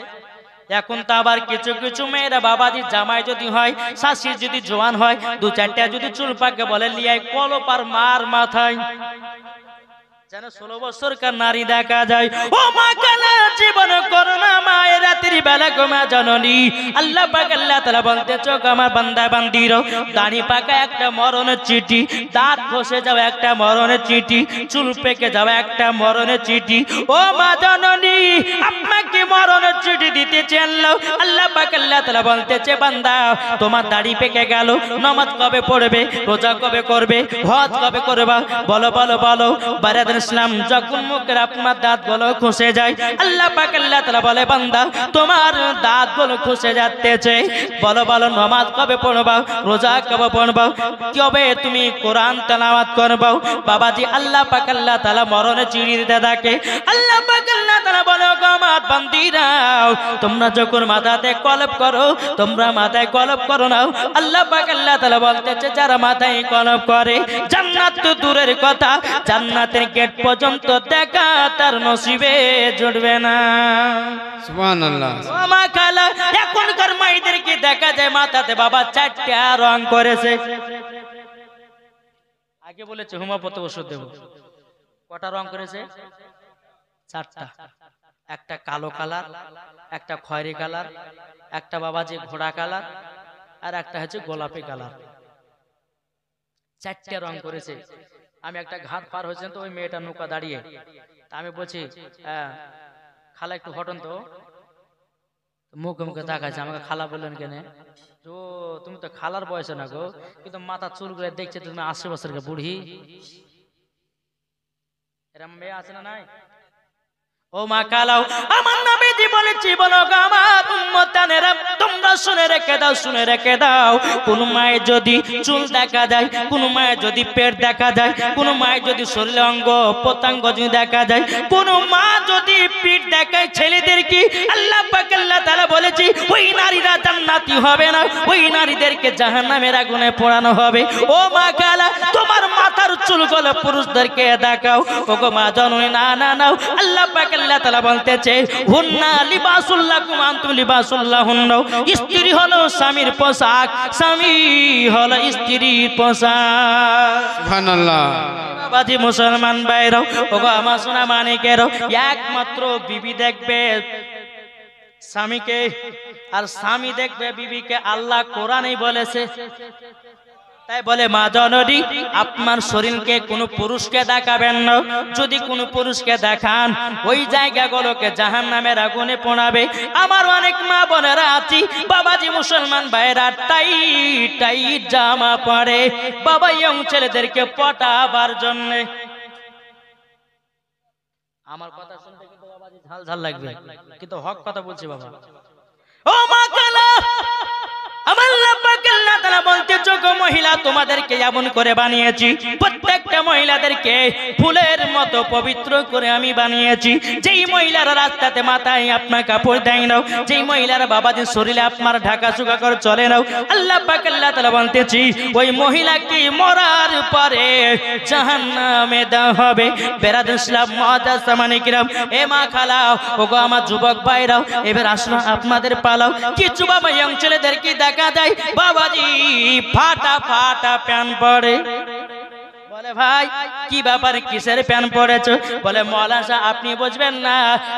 এখন তো আবার কিছু কিছু মেয়েরা বাবাজি জামাই যদি হয়, শাশুড়ি যদি জোয়ান হয়, দু চারটা যদি চুল পাকে বলে লিয়াই কলপ আর মার মাথায়, যেন 16 বছরকার নারী দেখা যায়। ও মা কালা জীবন করোনা মায়ের রাতের বেলা গোমা জননী আল্লাহ পাক আল্লাহ তাআলা বলতে চোখ আমার বান্দা বান্দিরও, দাড়ি পাকা একটা মরণের চিঠি, দাঁত ঘষে যাওয়া একটা মরণের চিঠি, চুল পেকে যাওয়া একটা মরণের চিঠি। ও মা জননী আপনাকে মরণের চিঠি দিতে চাইলো, আল্লাহ পাক আল্লাহ তাআলা বলতেছে বান্দা তোমার দাড়ি পেকে গেল, নামাজ কবে পড়বে, রোজা কবে করবে, হজ কবে করবা, বলো বলো বলো। বারাদার ইসলাম যখন মুখের আপনার দাঁতগুলো খসে যায়, আল্লাহ পাক আল্লাহ তাআলা বলে বান্দা তোমার দাঁতগুলো খসে যাচ্ছে, বলো বলো নামাজ কবে পড়বা, রোজা কবে পড়বা, কবে তুমি কোরআন তেলাওয়াত করবা? বাবাজি আল্লাহ পাক আল্লাহ তাআলা মরণে চিঠি দিতে থাকে। আল্লাহ পাক আল্লাহ তাআলা বলে গো আমার বান্দীরা তোমরা যখন মাথাতে কলব করো, তোমরা মাথায় কলব করো না। আল্লাহ পাক আল্লাহ তাআলা বলতেছে যারা মাথায় কলব করে জান্নাত তো দূরের কথা, জান্নাতের গেট পর্যন্ত দেখা তার নসিবে জুটবে না। সুবহানাল্লাহ। ও মা কালা এখনকার মাইদেরকে দেখা যায় মাথাতে বাবা 4টা রং করেছে। আগে বলেছে হোমিওপ্যাথি ওষুধ দেব, কটা রং করেছে? 4টা। একটা কালো কালার, একটা খয়েরি কালার, একটা বাবাজি ঘোড়া কালার, আর একটা হচ্ছে গোলাপি কালার। 4টা রং করেছে। আমি একটা ঘাট পার হয়েছেন তো ওই মেয়েটা নৌকা দাঁড়িয়ে, তা আমি বলছি খালা একটু ঘটন তো, মুখে মুখে তাকাইছে, আমাকে খালা বললেন কেন? তো তুমি তো খালার বয়সে না গো, কিন্তু মাথা চুল করে দেখছে তুমি 80 বছরের বুড়ি। এরম মেয়ে আছে না নাই? ও মা কালাও আমার নবীজি বলেছে বলো গো আমার উম্মতানেরা, তোমরা শুনে রেখে দাও, কোন মায়ের যদি চুল দেখা যায়, কোন মায়ের যদি পেট দেখা যায়, কোন মায়ের যদি শরীরে অঙ্গ প্রত্যঙ্গ যদি দেখা যায়, কোন মা যদি পিঠ দেখায় ছেলেদেরকে, আল্লাহ পাক আল্লাহ তাআলা বলেছে ওই নারীরা জান্নাতি হবে না, ওই নারীদেরকে জাহান্নামের আগুনে পোড়ানো হবে। ও মা খালা, তোমার মাথার চুলগুলো পুরুষদেরকে দেখাও। ওগো মা জননী, না না নাও, আল্লাহ পাক আল্লাহ তাআলা বলতেছে হুন্না লিবাসুল লাকুম আনতুম লিবাসুল লাহুন্না। স্ত্রী হলো স্বামীর পোশাক, স্বামী হলো স্ত্রীর পোশাক। সুবহানাল্লাহ। বাবাজি মুসলমান ভাইরাও, ওগো আমার সোনা মানিকেরও, একমাত্র বিবি দেখবে স্বামীকে আর স্বামী দেখবে বিবিকে, আল্লাহ কোরআনেই বলেছে। তাই বলে মা জননী, আপনার শরীরকে কোনো পুরুষকে দেখাবেন না, যদি কোনো পুরুষকে দেখান ওই জায়গাগুলোকে জাহান্নামের আগুনে পোড়াবে। আমার অনেক মা বোনেরা আছি বাবাজি মুসলমান ভাইরা, টাইট জামা পরে বাবা ইয়ং ছেলেদেরকে পটাবার জন্য। আমার কথা শুনতে কিন্তু বাবাজি ঝাল লাগবে, কিন্তু হক কথা বলছি বাবা। ও মা কালা, আমার আল্লাহ পাক আল্লাহ তাআলা বলতে, যোগ্য মহিলা তোমাদেরকে এমন করে বানিয়েছি, প্রত্যেকটা মহিলাদেরকে ফুলের মতো পবিত্র করে আমি বানিয়েছি। যেই মহিলারা রাস্তাতে মাথায় আপনার কাপড় দেয় নাও, যেই মহিলারা বাবাদের শরীরে আপনার ঢাকা চুকা করে চলে নাও, আল্লাহ পাক আল্লাহ তাআলা বলতেছি ওই মহিলাকে মরার পরে জাহান্নামে দেওয়া হবে। বেরাদুল ইসলাম মুআদ্দাস সামানিকিরাম, এ মা খালা, ওগো আমার যুবক ভাইরাও, এবার আসলো আপনাদের পালাও। কিছু বাবা ইয়ং ছেলেদেরকে দেখা যায় বাবাজি ফাটা প্যান পরে। বলে ভাই কি ব্যাপার, কিসের প্যান পড়েছো? বলে মৌলানা সাহেব আপনি বুঝবেন না,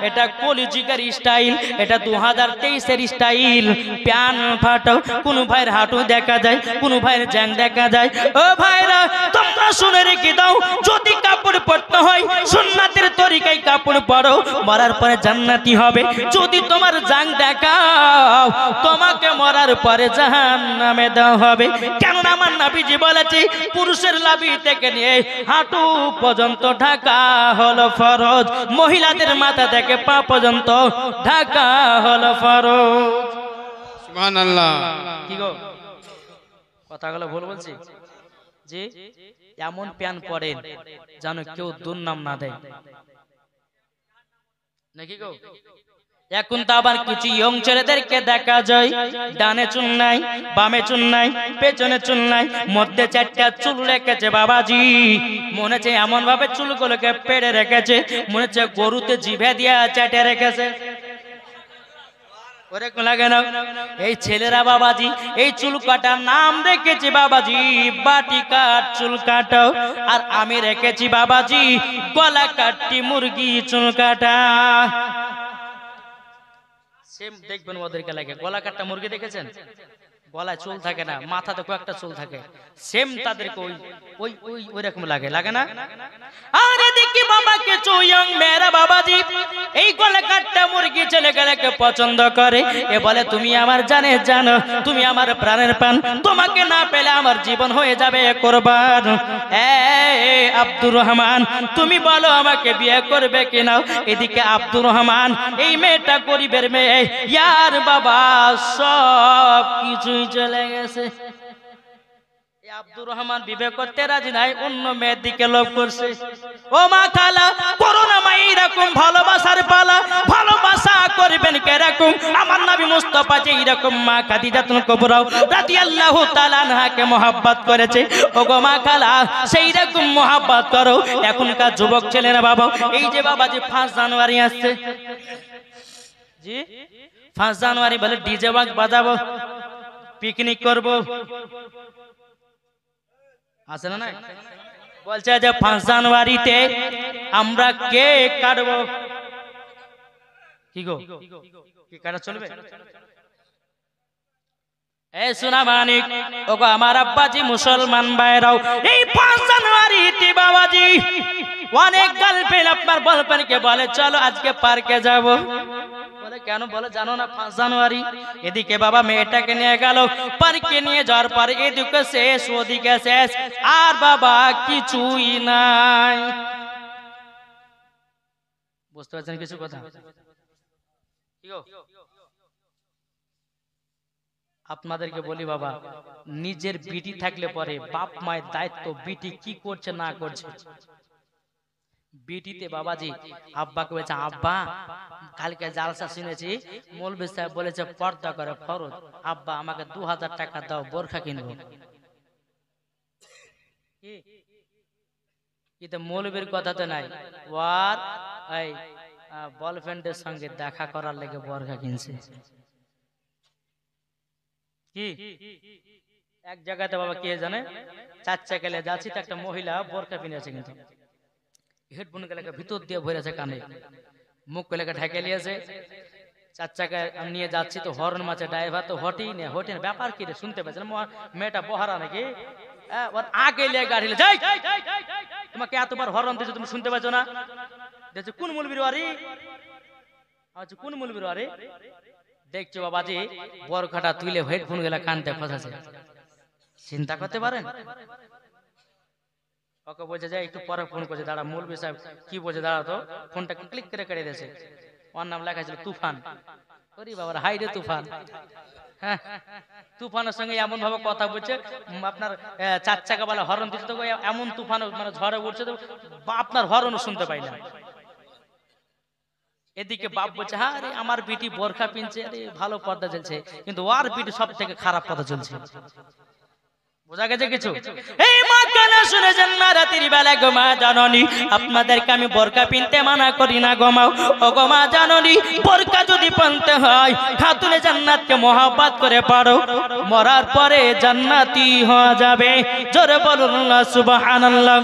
এটা কলিযুগের স্টাইল, এটা 2023-এর স্টাইল। প্যান ফাটাও, কোন ভাইয়ের হাঁটু দেখা যায়, কোন ভাইয়ের জ্যাং দেখা যায়। ও ভাইরা তোমরা শুনে রেখে দাও, যদি কাপড় পরতে হয় সুন্নাতের তরিকায় কাপড় পরো, মরার পরে জান্নাতি হবে। যদি তোমার জাং দেখাও তোমাকে মরার পরে জাহান্নামে দেওয়া হবে। কেননা আমার নবীজি বলেছে পুরুষের লাভি থেকে নিয়ে হাঁটু পর্যন্ত ঢাকা হলো ফরজ, মহিলাদের মাথা থেকে পা পর্যন্ত ঢাকা হলো ফরজ। সুবহানাল্লাহ। কি গো কথাগুলো ভুল বলছি? জি, এমন প্যান পরেন যেন কেউ দুর্নাম না দেয়, নাকি গো? এখন তো আবার কিছু ইয়ং ছেলেদেরকে দেখা যায় ডানে চুল নাই, বামে চুল নাই, পেছনে চুল নাই, মধ্যে 4টা চুল রেখেছে বাবাজি। মনে হচ্ছে এমন ভাবে চুলগুলোকে পেড়ে রেখেছে, মনে হচ্ছে গরুতে জিভে দিয়া চেটে রেখেছে। লাগে না? এই ছেলেরা বাবাজি এই চুল কাটার নাম রেখেছি বাবাজি বাটি কাট চুল কাটাও, আর আমি রেখেছি বাবাজি গলা কাটি মুরগি চুল কাটা। সেম দেখবেন ওদেরকে লাগে, গলা কাটা মুরগি দেখেছেন? গলায় চুল থাকে না, মাথাতে কয়েকটা চুল থাকে, সেম তাদেরকে ওই রকম লাগে, লাগে না? আরে দেখি বাবা কিছু ইয়ং মেয়েরা বাবাজি এই গলা কাটা মুরগি ছেলেগুলোকে পছন্দ করে। এ বলে তুমি আমার জানের জান, তুমি আমার প্রাণের প্রাণ, তোমাকে না পেলে আমার জীবন হয়ে যাবে কুরবান। আব্দুর রহমান তুমি বলো আমাকে বিয়ে করবে কিনা? এদিকে আব্দুর রহমান এই মেয়েটা গরিবের মেয়ে, ইয়ার বাবা সব কিছুই চলে গেছে। আব্দুর রহমান বিয়ে করতে রাজি নাই, অন্য মেয়ের দিকে লোভ করছে। ও মা খালা, করোনা মা এইরকম ভালোবাসার পালা, ভালোবাসা করবেন কেরকম? আমার নবী মুস্তাফা যে এইরকম মা খাদিজাতুল কুবরা রাদিয়াল্লাহু তাআলা আনহাকে মহব্বত করেছে। ও গো মা খালা, সেই রকম মহব্বত করো। এখনকার যুবক ছেলেরা বাবা, এই যে বাবা যে 5 জানুয়ারি আসছে, জি 5 জানুয়ারি বলে ডিজে বক্স বাজাবো, পিকনিক করব, আছে না? বলছে যে 5 জানুয়ারিতে আমরা কেক কাটবো। কি গো, কি কাটা চলবে? এই সোনা মানিক, ওগো আমার আব্বাজি মুসলমান ভাইরাও, এই 5 জানুয়ারিতে বাবাজি অনেক গার্লফ্রেন্ড আপনার বলপেনকে বলে চলো আজকে পার্কে যাব। বলে কেন? বলে জানো না 5 জানুয়ারি। এদিকে বাবা মেয়েটাকে নিয়ে গেল পার্কে, নিয়ে যাওয়ার পরে এদিকে শেষ ওদিকে শেষ, আর বাবা কিছুই নাই। বুঝতে পারছেন কিছু কথা? আপনাদেরকে বলি বাবা, নিজের বিটি থাকলে পরে বাপ মায়ের দায়িত্ব বিটি কি করছে না করছে। বিটিতে বাবাজি আব্বাকে বলছে, আব্বা কালকে জালসা শুনেছি মৌলভী সাহেব বলেছে পর্দা করে ফরজ, আব্বা আমাকে 2000 টাকা দাও, বোরখা কিনবো। কিন্তু মৌলবীর কথা তো নাই, ওয়ার এই বয়ফ্রেন্ডের সঙ্গে দেখা করার লেগে বোরখা কিনছে। কি এক জায়গাতে বাবা কে জানে, 4 চাকালে যাচ্ছি তো একটা মহিলা বোরখা কিনেছে, কিন্তু হেডফোন গুলো ভিতর দিয়ে ভরেছে কানে, মুখ গুলোকে ঢেকে নিয়েছে। 4 চাকায় আমি নিয়ে যাচ্ছি তো হর্ন মাছে, ড্রাইভার তো হটেই না, ব্যাপার কি রে শুনতে পাচ্ছেন, মেয়েটা বহারা নাকি ওর আগে লিয়ে গাড়ি যাই, তোমাকে এতবার হর্ন দিয়েছে তুমি শুনতে পাচ্ছ না? দেখছো কোন মুলবির বাড়ি, আচ্ছা কোন মুলবির বাড়ি দেখছো বাবাজি, বোরখাটা তুলে হেডফোন গুলা কানতে ফসাছে। চিন্তা করতে পারেন? ওকে বলছে যে একটু পরে ফোন করছে, দাঁড়া মৌলভী সাহেব কি বলছে, দাঁড়া তো, ফোনটা ক্লিক করে কেটে দিয়েছে। ওর নাম লেখা ছিল তুফান। ওরে বাবার হাই রে তুফান। হ্যাঁ, তুফানের সঙ্গে এমন ভাবে কথা বলছে, আপনার 4 চাকা বলা হরন দিচ্ছে তো এমন তুফান মানে ঝড়ে উঠছে তো আপনার হরনও শুনতে পাই না। এদিকে বাপ বলছে, হ্যাঁ রে আমার বিটি বোরখা পিনছে, আরে ভালো পর্দা চলছে, কিন্তু ওর বিটি সব থেকে খারাপ পর্দা চলছে। বোঝা গেছে কিছু? এই মা কানে শুনে জান্নাত রাতের বেলা গো মা জাননী, আপনাদেরকে আমি বোরকা পিনতে মানা করি না গো মা। ও গো মা জাননী, বোরকা যদি পরতে হয় খাতুনে জান্নাতকে মহব্বত করে পড়ো, মরার পরে জান্নাতি হওয়া যাবে। জোরে বলুন না সুবহানাল্লাহ।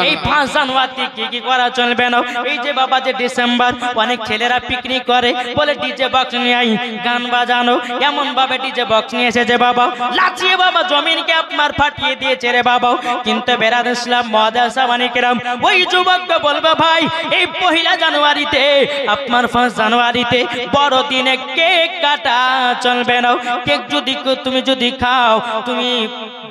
এই 5 জানুয়ারি কি করা চলবে না? এই যে বাবা যে ডিসেম্বর অনেক ছেলেরা পিকনিক করে, বলে ডিজে বক্স নিয়ে আই গান বাজানো, এমন ভাবে ডিজে বক্স নিয়ে এসেছে বাবা, লাচিয়ে বাবা জমিনকে আপনার ফাটিয়ে দিয়েছে রে বাবা। কিন্তু বেরাদ ইসলাম মাদ্রাসা মানিকেরাম ওই যুবককে বলবে, ভাই এই 1 জানুয়ারিতে আপনার 5 জানুয়ারিতে বড়দিনে কেক কাটা চলবে না। কেক যদি তুমি যদি খাও, তুমি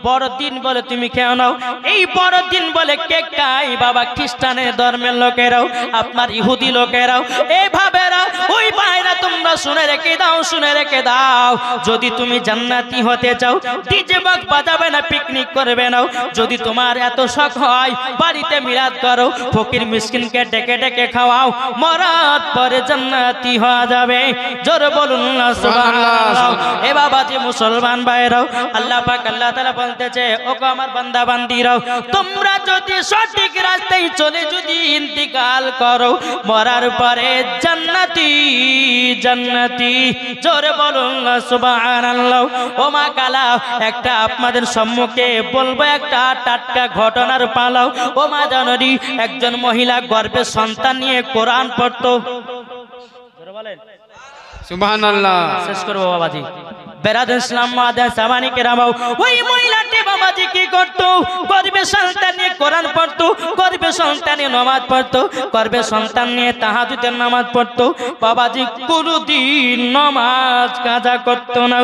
বড়দিন বলে তুমি খেয়ে নাও, এই বড়দিন বলে কেক খাই বাবা খ্রিস্টানের ধর্মের লোকেরাও, আপনার ইহুদি লোকেরাও এইভাবে। ওই ভাইরা তোমরা শুনে রেখে দাও, শুনে রেখে দাও, যদি তুমি জান্নাতি হতে চাও ডিজে বক্স বাজাবে না, পিকনিক করবে না। যদি তোমার এত শখ হয় বাড়িতে মিলাদ করো, ফকির মিসকিনকে ডেকে ডেকে খাওয়াও, মরার পরে জান্নাতি হওয়া যাবে। জোরে বলুন না সুবহানাল্লাহ। এ বাবা যে মুসলমান ভাইরাও, আল্লাহ পাক আল্লাহ তাআলা বলতেছে, ওগো আমার বান্দা বান্দীরাও, তোমরা যদি সঠিক রাস্তায় চলে যদি ইন্তিকাল করো, মরার পরে জান্নাতি জান্নাতি। জোরে বলুন না সুবহানাল্লাহ। ও মা কালা, একটা আপনাদের সম্মুখে বলবো একটা টাটকা ঘটনার পালাও। ও মা জাননী, একজন মহিলা গর্ভে সন্তান নিয়ে কোরআন পড়তো। জোরে বলেন সুবহানাল্লাহ। শেষ করবো বাবাজি। বেরাদ ইসলাম মাদ্রাসা মানিকেরাম ওই মহিলাটি বাবাজি কি করতো, গর্ভে সন্তান নিয়ে কোরআন পড়তো, গর্ভে সন্তান নিয়ে নামাজ পড়তো, গর্ভে সন্তান নিয়ে তাহাজ্জুদের নামাজ পড়তো। বাবাজি কোনদিন নামাজ কাজা করতো না।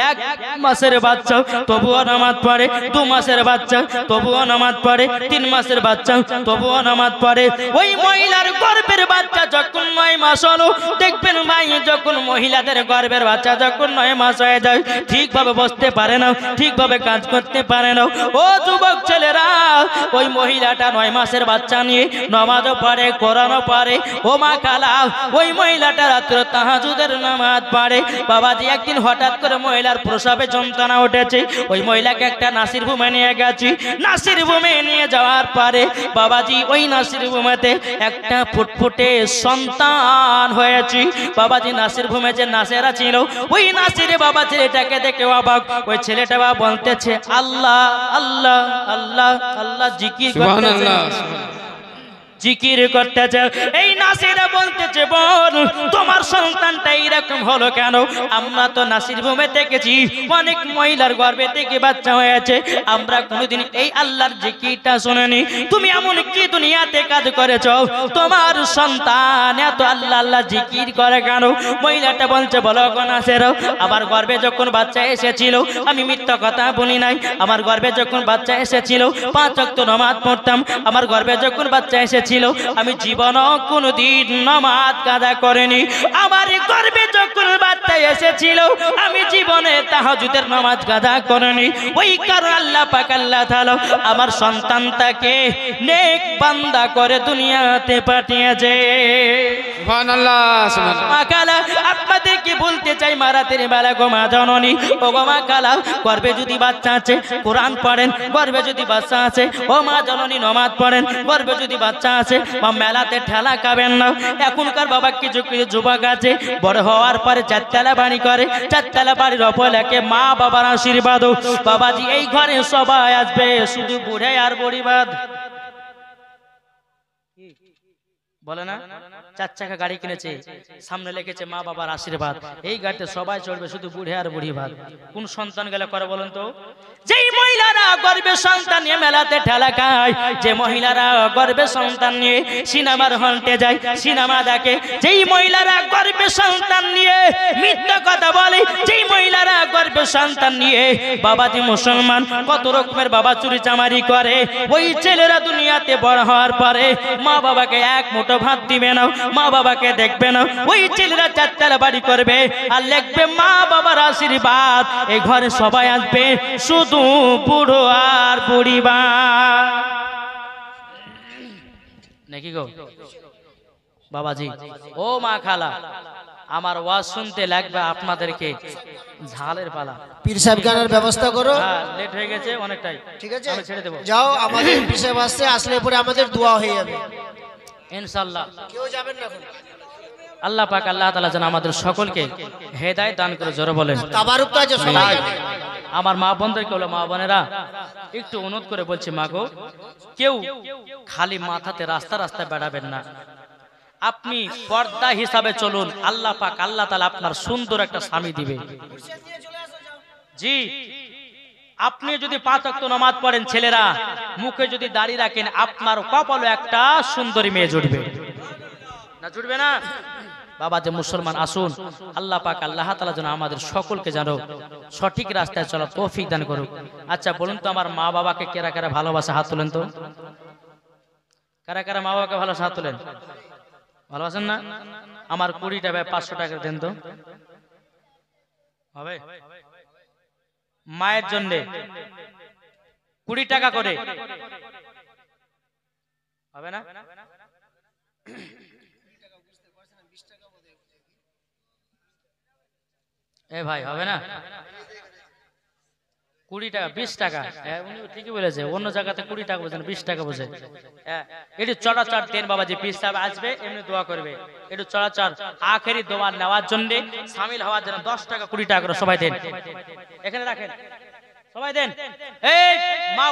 1 মাসের বাচ্চা তবুও নামাজ পড়ে, 2 মাসের বাচ্চা তবুও নামাজ পড়ে, 3 মাসের বাচ্চা তবুও নামাজ পড়ে। ওই মহিলার গর্ভের বাচ্চা যখন 9 মাস হলো, দেখবেন ভাই যখন মহিলাদের গর্ভের বাচ্চা যখন 9 মাস হয়ে যায়, ঠিকভাবে বসতে পারে না, ঠিকভাবে কাজ করতে পারে না। ও যুবক ছেলেরা, ওই মহিলাটা 9 মাসের বাচ্চা নিয়ে নামাজও পড়ে, কোরআনও পড়ে। ও মা কালা, ওই মহিলাটা রাত্রে তাহাজ্জুদের নামাজ পড়ে। বাবাজি একদিন হঠাৎ করে মহিলার প্রসবে যন্ত্রণা উঠেছে, ওই মহিলাকে একটা নাসির ভূমে নিয়ে গেছি। নাসির ভূমে নিয়ে যাওয়ার পরে বাবাজি ওই নাসির ভূমেতে একটা ফুটফুটে সন্তান হয়েছে। বাবাজি নাসির ভূমে যে নাসেরা ছিল, ওই নাসিরে বাবা ছেলেটাকে দেখে অবাক। ওই ছেলেটা বাবা বলতেছে আল্লাহ আল্লাহ আল্লাহ আল্লাহ জিকির করতেছে, জিকির করতেছে। এই নাসিরা বলতেছে, বল তোমার সন্তানটা এরকম হলো কেন? আমরা তো নাসির ভূমে দেখেছি অনেক মহিলার গর্ভে থেকে বাচ্চা হয়েছে, আমরা কোনোদিন এই আল্লাহর জিকিরটা শুনিনি। তুমি এমন কি দুনিয়াতে কাজ করেছো, তোমার সন্তান এত আল্লাহ আল্লাহ জিকির করে কেন? মহিলাটা বলছে, বলো গো নাসিরা, আমার গর্ভে যখন বাচ্চা এসেছিল, আমি মিথ্যা কথা বলি নাই, আমার গর্ভে যখন বাচ্চা এসেছিল 5 ওয়াক্ত নামাজ পড়তাম, আমার গর্ভে যখন বাচ্চা এসেছিল আমি জীবনও কোনোদিন নামাজ কাজা করিনি। আমার গর্ভে যখন বাচ্চা এসেছিল আমি জীবনে তাহাজ্জুদের নামাজ কাজা করিনি, ওই কারণে আল্লাহ পাক আল্লাহ তাআলা আমার সন্তানটাকে নেক বান্দা করে দুনিয়াতে পাঠিয়েছে। সুবহানাল্লাহ সুবহানাল্লাহ। মা খালা আপনাদেরকে বলতে চাই মারাতের বেলা গো মা জননী, ও গো মা খালা গর্ভে যদি বাচ্চা আছে কোরআন পড়েন, গর্ভে যদি বাচ্চা আছে ও মা জননী নামাজ পড়েন, গর্ভে যদি বাচ্চা আছে বা মেলাতে ঠেলা খাবেন না। এখনকার বাবা কিছু কিছু যুবক আছে বড় হওয়ার পরে চারতলা বাড়ি করে, চারতলা বাড়ির অপলাকে মা বাবার আশীর্বাদ, বাবাজি এই ঘরে সবাই আসবে শুধু বুড়ে আর বুড়িবাদ বলে না, চার চাকা গাড়ি কিনেছে সামনে লেগেছে মা বাবার আশীর্বাদ, এই গাড়িতে সবাই চড়বে শুধু বুড়ে আর বুড়িবাদ। কোন সন্তান গেলে করে বলেন তো? যেই মহিলারা গর্ভে সন্তান নিয়ে মেলাতে ঠেলা খায়, যে মহিলারা গর্ভে সন্তান নিয়ে সিনেমার হলতে যায় সিনেমা দেখে, যেই মহিলারা গর্ভে সন্তান নিয়ে মিথ্যা কথা বলে, যেই মহিলারা গর্ভে সন্তান নিয়ে বাবাজি মুসলমান কত রকমের বাবা চুরি চামারি করে, ওই ছেলেরা দুনিয়াতে বড় হওয়ার পরে মা বাবাকে এক মুঠো ভাত দিবে না, মা বাবাকে দেখবে না, ওই ছেলেরা চারতলা বাড়ি করবে আর লিখবে মা বাবার আশীর্বাদ, এই ঘরে সবাই আসবে শুধু বুড়ো আর বুড়িবা নাকি গো বাবাজি। ও মা খালা আমার ওয়াজ শুনতে লাগবে আপনাদেরকে ঝালের পালা। পীর সাহেব গানের ব্যবস্থা করো। হ্যাঁ লেট হয়ে গেছে অনেকটাই, ঠিক আছে আমি ছেড়ে দেবো। যাও, আমাদের পীর সাহেব আসছে, আসলে পরে আমাদের দোয়া হয়ে যাবে ইনশাআল্লাহ। কেউ যাবেন না এখন। আল্লাহ পাক আল্লাহ তাআলা যেন আমাদের সকলকে হেদায়েত দান করে, জোরে বলেন তাবারুক তো আছে সবাই। আমার মা বোনদেরকে হলো, মা বোনেরা একটু অনুরোধ করে বলছি মা গো, কেউ খালি মাথাতে রাস্তা রাস্তায় বেড়াবেন না, আপনি পর্দা হিসাবে চলুন, আল্লাহ পাক আল্লাহ তাআলা আপনার সুন্দর একটা স্বামী দিবে। জি আপনি যদি 5 ওয়াক্ত নামাজ পড়েন, ছেলেরা মুখে যদি দাড়ি রাখেন, আপনার কপালে একটা সুন্দরী মেয়ে জুটবে না, জুটবে না? বাবা যে মুসলমান আসুন, আল্লাহ পাক আল্লাহ তাআলা যেন আমাদের সকলকে জানো সঠিক রাস্তায় চলার তৌফিক দান করুক। আচ্ছা বলুন তো, আমার মা বাবাকে কারা কারা ভালোবাসে? হাত তোলেন তো। কারা কারা মা বাবাকে ভালোবাসে? হাত তোলেন। ভালোবাসেন না? আমার 20 টাকা 500 টাকা দেন তো, হবে? মায়ের জন্য 20 টাকা করে হবে না? এ ভাই হবে না? 20 টাকা 20 টাকা, উনি ঠিকই বলেছে, অন্য জায়গাতে 20 টাকা বোঝেন, 20 টাকা বোঝে। একটু চড়াচড় দেন বাবাজি, পীর সাহেব আসবে এমনি দোয়া করবে, একটু চড়াচড় আখেরি দোয়া নেওয়ার জন্য শামিল হওয়ার জন্য 10 টাকা 20 টাকা করে সবাই দেন, এখানে রাখেন সবাই দেন। এই মা